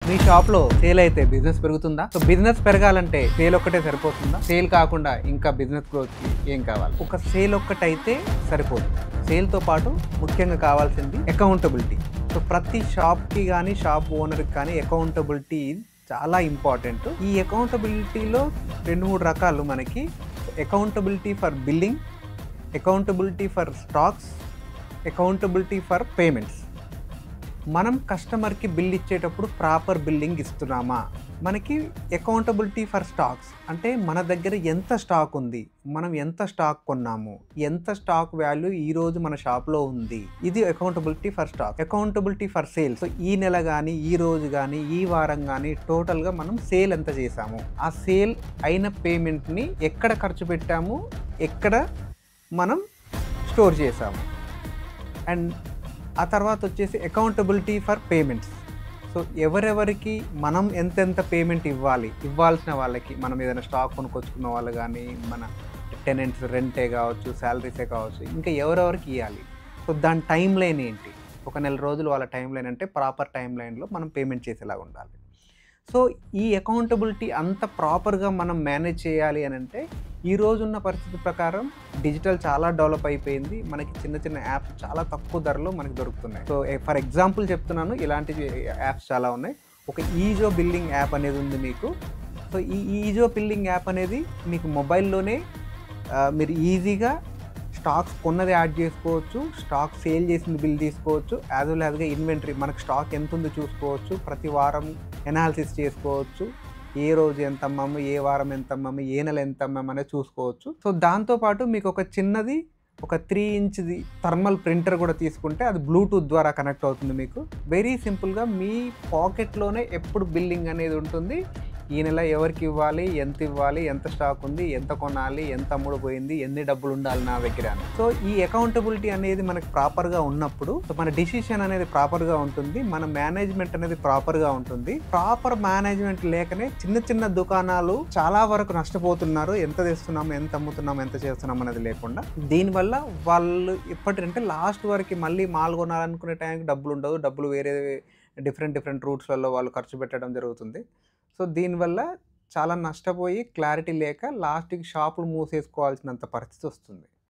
మీ షాప్లో సేల్ అయితే బిజినెస్ పెరుగుతుందా? సో బిజినెస్ పెరగాలంటే సేల్ ఒక్కటే సరిపోతుందా? సేల్ కాకుండా ఇంకా బిజినెస్ గ్రోత్కి ఏం కావాలి? ఒక సేల్ ఒక్కటైతే సరిపోదు. సేల్తో పాటు ముఖ్యంగా కావాల్సింది అకౌంటబిలిటీ. సో ప్రతి షాప్కి కానీ షాప్ ఓనర్కి కానీ అకౌంటబిలిటీ చాలా ఇంపార్టెంట్. ఈ అకౌంటబిలిటీలో 2-3 రకాలు మనకి. Accountability for billing, accountability for stocks, accountability for payments. మనం కస్టమర్కి బిల్ ఇచ్చేటప్పుడు ప్రాపర్ బిల్లింగ్ ఇస్తున్నామా? మనకి అకౌంటబిలిటీ ఫర్ స్టాక్స్ అంటే మన దగ్గర ఎంత స్టాక్ ఉంది, మనం ఎంత స్టాక్ కొన్నాము, ఎంత స్టాక్ వాల్యూ ఈరోజు మన షాప్లో ఉంది, ఇది accountability for stock. Accountability for sale, so ఈ నెల కానీ ఈ రోజు కానీ ఈ వారం కానీ టోటల్గా మనం సేల్ ఎంత చేసాము, ఆ సేల్ అయిన పేమెంట్ని ఎక్కడ ఖర్చు పెట్టాము, ఎక్కడ మనం స్టోర్ చేసాము. అండ్ ఆ తర్వాత వచ్చేసి అకౌంటబిలిటీ ఫర్ పేమెంట్స్. సో ఎవరెవరికి మనం ఎంతెంత పేమెంట్ ఇవ్వాల్సిన వాళ్ళకి, మనం ఏదైనా స్టాక్ కొనుక్కొచ్చుకున్న వాళ్ళు కానీ, మన టెనెంట్స్ రెంటే కావచ్చు, శాలరీసే కావచ్చు, ఇంకా ఎవరెవరికి ఇవ్వాలి. సో దాని టైం లైన్ ఏంటి, ఒక నెల రోజులు వాళ్ళ టైం లైన్ అంటే ప్రాపర్ టైం లైన్లో మనం పేమెంట్ చేసేలాగా ఉండాలి. సో ఈ అకౌంటబిలిటీ అంత ప్రాపర్గా మనం మేనేజ్ చేయాలి అని అంటే ఈ రోజున్న పరిస్థితి ప్రకారం డిజిటల్ చాలా డెవలప్ అయిపోయింది. మనకి చిన్న చిన్న యాప్స్ చాలా తక్కువ ధరలో మనకి దొరుకుతున్నాయి. సో ఫర్ ఎగ్జాంపుల్ చెప్తున్నాను, ఇలాంటి యాప్స్ చాలా ఉన్నాయి. ఒక ఈజో బిల్లింగ్ యాప్ అనేది ఉంది మీకు. సో ఈ ఈజో బిల్లింగ్ యాప్ అనేది మీకు మొబైల్లోనే మీరు ఈజీగా స్టాక్స్ కొన్నది యాడ్ చేసుకోవచ్చు, స్టాక్ సేల్ చేసింది బిల్ తీసుకోవచ్చు, యాజ్ వెల్ యాజ్గా ఇన్వెంటరీ మనకు స్టాక్ ఎంత ఉందో చూసుకోవచ్చు, ప్రతి వారం ఎనాలిసిస్ చేసుకోవచ్చు, ఏ రోజు ఎంత అమ్మాము, ఏ వారం ఎంత అమ్మాము, ఏ నెల ఎంత అమ్మాము అనేది చూసుకోవచ్చు. సో దాంతోపాటు మీకు ఒక చిన్నది ఒక 3 ఇంచ్ది థర్మల్ ప్రింటర్ కూడా తీసుకుంటే అది బ్లూటూత్ ద్వారా కనెక్ట్ అవుతుంది. మీకు వెరీ సింపుల్గా మీ పాకెట్లోనే ఎప్పుడు బిల్లింగ్ అనేది ఉంటుంది. ఈ నెల ఎవరికి ఇవ్వాలి, ఎంత స్టాక్ ఉంది, ఎంత కొనాలి, ఎంత అమ్ముడు పోయింది, ఎన్ని డబ్బులు ఉండాలి నా దగ్గర. సో ఈ అకౌంటబిలిటీ అనేది మనకి ప్రాపర్గా ఉన్నప్పుడు మన డిసిషన్ అనేది ప్రాపర్గా ఉంటుంది, మన మేనేజ్మెంట్ అనేది ప్రాపర్గా ఉంటుంది. ప్రాపర్ మేనేజ్మెంట్ లేకనే చిన్న చిన్న దుకాణాలు చాలా వరకు నష్టపోతున్నారు. ఎంత తెస్తున్నాము, ఎంత అమ్ముతున్నాము, ఎంత చేస్తున్నాం అనేది లేకుండా. దీనివల్ల వాళ్ళు ఇప్పటికంటే లాస్ట్ వరకు మళ్ళీ మాల్ కొనాలనుకునే టైంకి డబ్బులు ఉండవు, డబ్బులు వేరే డిఫరెంట్ రూట్స్లలో వాళ్ళు ఖర్చు పెట్టడం జరుగుతుంది. సో దీనివల్ల చాలా నష్టపోయి క్లారిటీ లేక లాస్ట్కి షాపులు మూసేసుకోవాల్సినంత పరిస్థితి వస్తుంది.